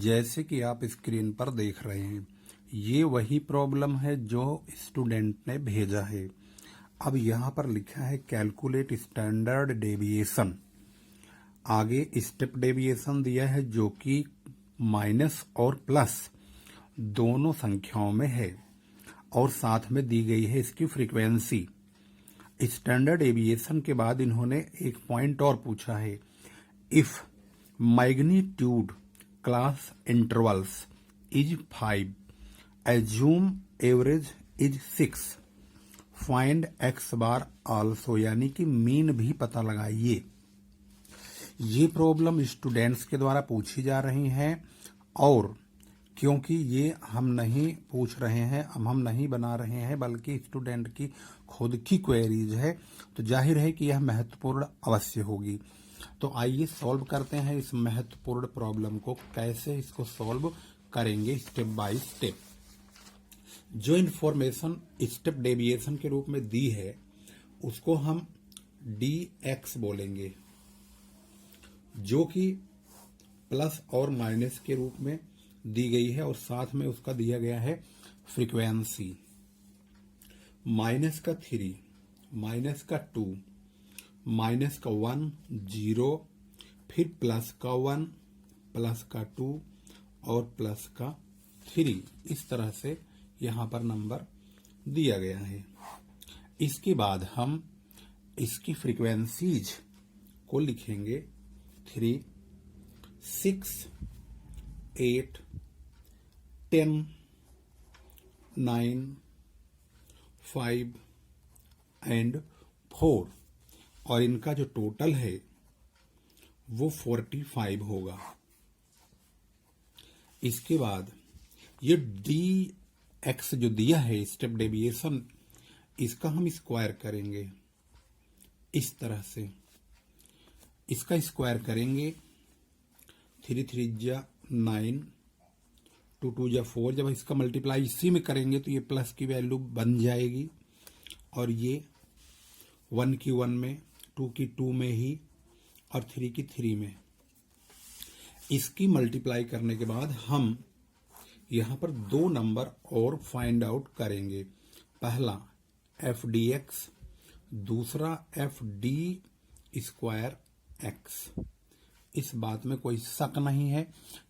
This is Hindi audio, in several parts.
जैसे कि आप स्क्रीन पर देख रहे हैं, ये वही प्रॉब्लम है जो स्टूडेंट ने भेजा है। अब यहाँ पर लिखा है कैलकुलेट स्टैंडर्ड डेविएशन। आगे स्टेप डेविएशन दिया है जो कि माइनस और प्लस दोनों संख्याओं में है और साथ में दी गई है इसकी फ्रीक्वेंसी। स्टैंडर्ड डेविएशन के बाद इन्होंने एक पॉइंट और पूछा है, if magnitude class intervals is 5, assume average is 6, find x bar also, यानी कि मीन भी पता लगाइए। ये प्रॉब्लम स्टूडेंट्स के द्वारा पूछी जा रही हैं और क्योंकि ये हम नहीं पूछ रहे हैं, हम नहीं बना रहे हैं, बल्कि स्टूडेंट की खुद की क्वेरीज है, तो जाहिर है कि यह महत्वपूर्ण अवश्य होगी। तो आइए सॉल्व करते हैं इस महत्वपूर्ण प्रॉब्लम को। कैसे इसको सॉल्व करेंगे स्टेप बाय स्टेप। जो इन्फॉर्मेशन स्टेप डेविएशन के रूप में दी है उसको हम dx बोलेंगे, जो कि प्लस और माइनस के रूप में दी गई है और साथ में उसका दिया गया है फ्रीक्वेंसी। माइनस का 3, माइनस का 2, माइनस का 1 0, फिर प्लस का 1, प्लस का 2 और प्लस का 3, इस तरह से यहाँ पर नंबर दिया गया है। इसके बाद हम इसकी फ्रीक्वेंसीज को लिखेंगे 3, 6, 8, 10, 9, 5 एंड 4 और इनका जो टोटल है वो 45 होगा। इसके बाद ये dx जो दिया है स्टेप डेविएशन, इसका हम स्क्वायर करेंगे इस तरह से। इसका स्क्वायर करेंगे 3 3 जा 9, 2 2 जा 4। जब इसका मल्टीप्लाई इसी में करेंगे तो ये प्लस की वैल्यू बन जाएगी और ये 1 की 1 में, 2 की 2 में ही और 3 की 3 में। इसकी मल्टीप्लाई करने के बाद हम यहाँ पर दो नंबर और फाइंड आउट करेंगे। पहला एफ डी एक्स, दूसरा एफ डी स्क्वायर एक्स। इस बात में कोई शक नहीं है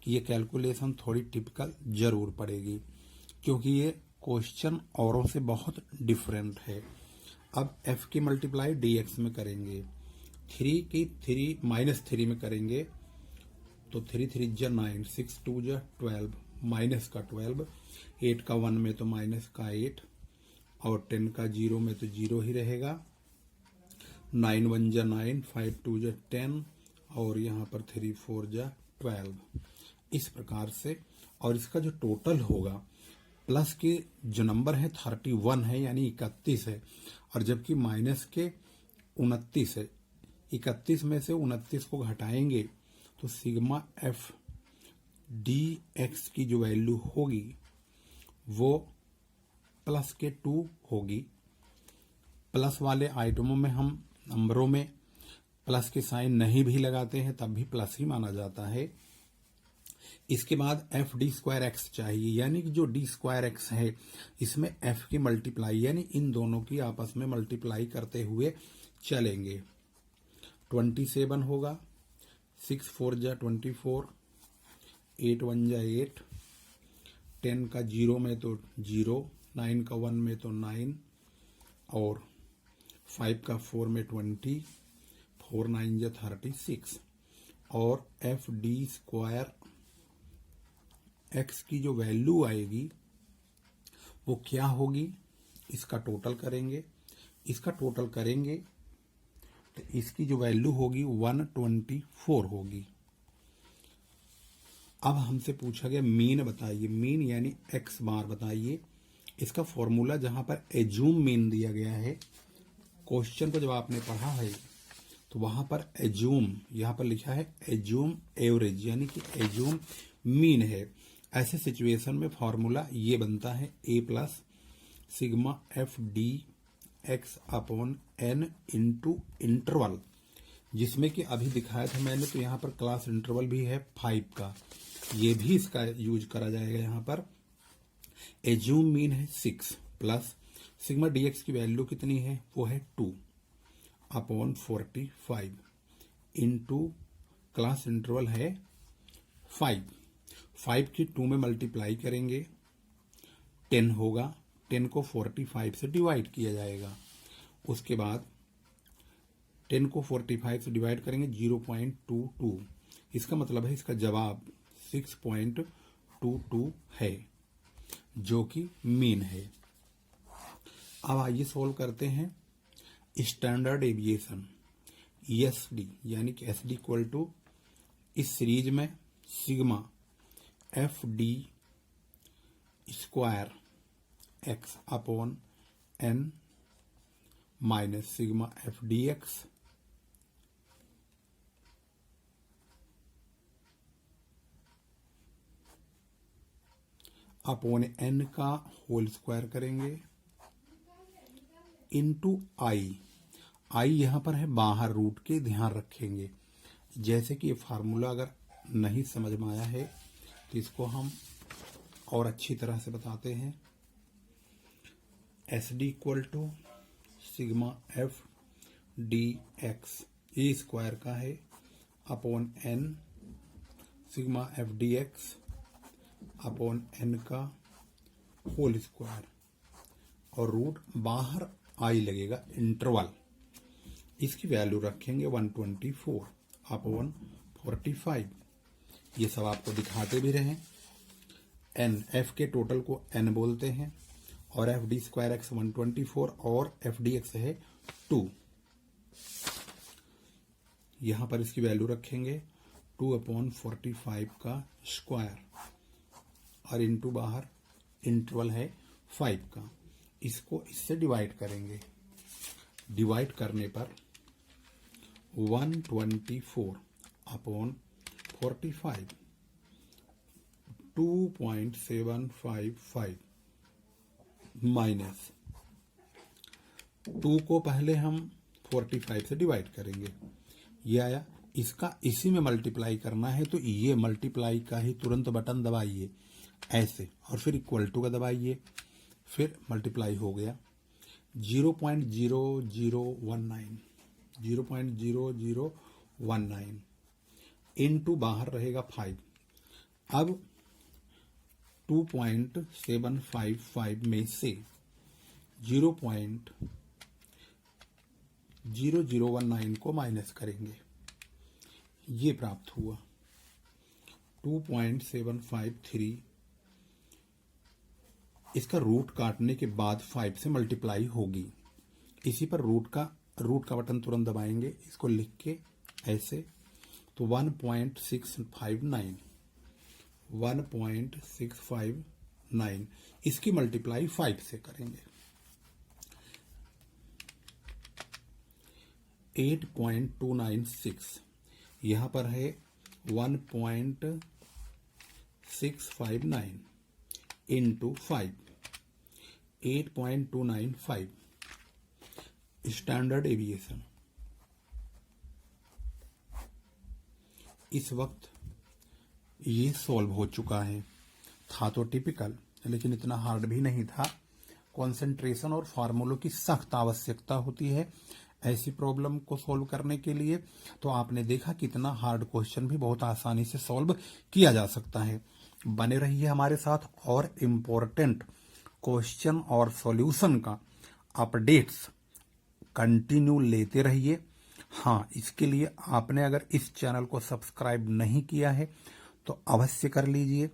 कि ये कैलकुलेशन थोड़ी टिपिकल जरूर पड़ेगी, क्योंकि ये क्वेश्चन औरों से बहुत डिफरेंट है। अब f की मल्टीप्लाई dx में करेंगे, 3 की 3 माइनस 3 में करेंगे तो 3 3 जा 9, 6 2 जा 12, माइनस का 12, 8 का 1 में तो माइनस का 8 और 10 का 0 में तो 0 ही रहेगा। 9 1 जा 9, 5 2 जा 10 और यहाँ पर 3 4 जा 12, इस प्रकार से। और इसका जो टोटल होगा, प्लस के जो नंबर है 31 है यानी 31 है, और जबकि माइनस के 29 है। 31 में से 29 को घटाएंगे तो सिग्मा एफ डी एक्स की जो वैल्यू होगी वो प्लस के 2 होगी। प्लस वाले आइटमों में हम नंबरों में प्लस के साइन नहीं भी लगाते हैं तब भी प्लस ही माना जाता है। इसके बाद एफ डी स्क्वायर एक्स चाहिए, यानी कि जो डी स्क्वायर एक्स है इसमें एफ की मल्टीप्लाई यानी इन दोनों की आपस में मल्टीप्लाई करते हुए चलेंगे। 27 होगा, 6 4 जा 24, 8 1 जा 8, 10 का 0 में तो 0, 9 का 1 में तो 9 और 5 का 4 में 20, 4 9 जा 36 और एफ डी स्क्वायर एक्स की जो वैल्यू आएगी वो क्या होगी, इसका टोटल करेंगे। इसका टोटल करेंगे तो इसकी जो वैल्यू होगी 124 होगी। अब हमसे पूछा गया मीन बताइए, मीन यानी एक्स बार बताइए। इसका फॉर्मूला जहां पर एज्यूम मीन दिया गया है, क्वेश्चन को जब आपने पढ़ा है तो वहां पर एज्यूम, यहां पर लिखा है एज्यूम एवरेज, यानी कि एज्यूम मीन है। ऐसे सिचुएशन में फॉर्मूला ये बनता है a plus sigma F D X upon N into interval, जिसमें कि अभी दिखाया था मैंने, तो यहाँ पर क्लास इंटरवल भी है 5 का, ये भी इसका यूज करा जाएगा यहाँ पर। एज्यूम मीन है 6 प्लस सिग्मा dx की वैल्यू कितनी है, वो है 2 अपॉन 45 इंटू क्लास इंटरवल है 5 की 2 में मल्टीप्लाई करेंगे 10 होगा, 10 को 45 से डिवाइड किया जाएगा। उसके बाद 10 को 45 से डिवाइड करेंगे 0.22। इसका मतलब है इसका जवाब 6.22 है, जो कि मीन है। अब आइए सोल्व करते हैं स्टैंडर्ड डेविएशन एसडी, यानी कि एसडी इक्वल टू इस सीरीज में sigma F D square X upon N minus sigma F D X upon N का होल स्क्वायर करेंगे इनटू आई। आई यहां पर है बाहर रूट के, ध्यान रखेंगे। जैसे कि ये फार्मूला अगर नहीं समझ में आया है तो इसको हम और अच्छी तरह से बताते हैं। S D equal to sigma F D X A square का है upon N sigma F D X upon N का होल स्क्वायर, और रूट बाहर आई लगेगा इंटरवल। इसकी वैल्यू रखेंगे 124 अपॉन 45। ये सब आपको दिखाते भी रहे। एन एफ के टोटल को एन बोलते हैं, और एफ डी स्क्वायर एक्स 124 और एफ डी एक्स है 2। यहां पर इसकी वैल्यू रखेंगे 2 अपॉन 45 का स्क्वायर, और इंटू बाहर इंटरवल है 5 का। इसको इससे डिवाइड करेंगे, डिवाइड करने पर 124 अपॉन 45 2.755 माइनस 2 को पहले हम 45 से डिवाइड करेंगे, ये आया। इसका इसी में मल्टीप्लाई करना है, तो ये मल्टीप्लाई का ही तुरंत बटन दबाइए ऐसे, और फिर इक्वल टू का दबाइए, फिर मल्टीप्लाई हो गया 0.0019 इनटू बाहर रहेगा 5। अब 2.755 में से 0.0019 को माइनस करेंगे, ये प्राप्त हुआ 2.753। इसका रूट काटने के बाद 5 से मल्टीप्लाई होगी। इसी पर रूट का बटन तुरंत दबाएंगे, इसको लिख के ऐसे, तो 1.659 इसकी मल्टीप्लाई 5 से करेंगे। 8.296 यहां पर है 1.659 इंटू 5 8.295 स्टैंडर्ड एविएशन। इस वक्त ये सॉल्व हो चुका है। था तो टिपिकल, लेकिन इतना हार्ड भी नहीं था। कंसंट्रेशन और फार्मूलों की सख्त आवश्यकता होती है ऐसी प्रॉब्लम को सॉल्व करने के लिए। तो आपने देखा कितना हार्ड क्वेश्चन भी बहुत आसानी से सॉल्व किया जा सकता है। बने रहिए हमारे साथ, और इम्पोर्टेंट क्वेश्चन और सॉल्यूशन का अपडेट्स कंटिन्यू लेते रहिए। हाँ, इसके लिए आपने अगर इस चैनल को सब्सक्राइब नहीं किया है तो अवश्य कर लीजिए।